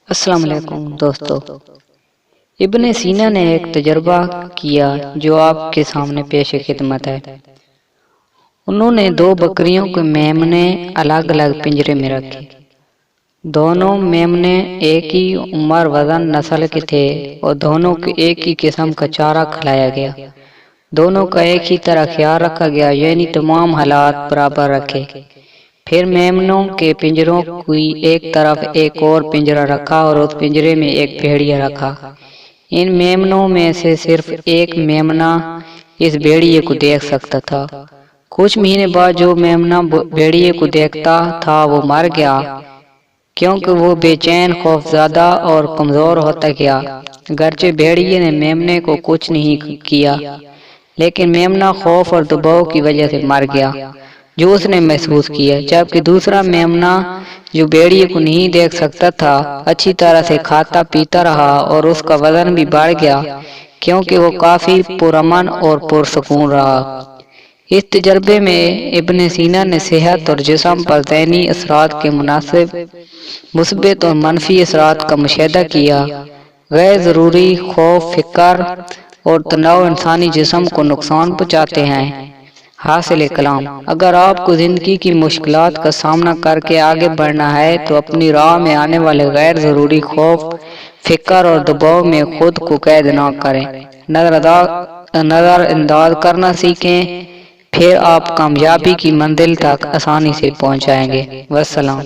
السلام علیکم دوستو۔ ابن سینا نے ایک تجربہ کیا جو آپ کے سامنے پیش خدمت ہے۔ انہوں نے دو بکریوں کے میمنے الگ الگ پنجرے میں رکھے۔ دونوں میمنے ایک ہی عمر وزن نسل کے تھے اور دونوں کو ایک ہی قسم کا چارہ کھلایا گیا۔ دونوں کا ایک ہی طرح خیال رکھا گیا، یعنی تمام حالات برابر رکھے۔ پھر میمنوں کے پنجروں کی ایک طرف ایک اور پنجرہ رکھا اور اس پنجرے میں ایک بھیڑیا رکھا۔ ان میمنوں میں سے صرف ایک میمنہ اس بھیڑیے کو دیکھ سکتا تھا۔ کچھ مہینے بعد جو میمنہ بھیڑیے کو دیکھتا تھا وہ مر گیا، کیونکہ وہ بے چین، خوفزدہ اور کمزور ہوتا گیا۔ گرچہ بھیڑیے نے میمنے کو کچھ نہیں کیا، لیکن میمنہ خوف اور دباؤ کی وجہ سے مر گیا جو اس نے محسوس کیا، جبکہ دوسرا میمنہ جو بھیڑیے کو نہیں دیکھ سکتا تھا اچھی طرح سے کھاتا پیتا رہا اور اس کا وزن بھی بڑھ گیا، کیونکہ وہ کافی پرامن اور پرسکون رہا۔ اس تجربے میں ابن سینا نے صحت اور جسم پر ذہنی اثرات کے مناسب مثبت اور منفی اثرات کا مشاہدہ کیا۔ غیر ضروری خوف، فکر اور تناؤ انسانی جسم کو نقصان پہنچاتے ہیں۔ حاصل کلام: اگر آپ کو زندگی کی مشکلات کا سامنا کر کے آگے بڑھنا ہے تو اپنی راہ میں آنے والے غیر ضروری خوف، فکر اور دباؤ میں خود کو قید نہ کریں، نظر انداز کرنا سیکھیں، پھر آپ کامیابی کی منزل تک آسانی سے پہنچ جائیں گے۔ والسلام۔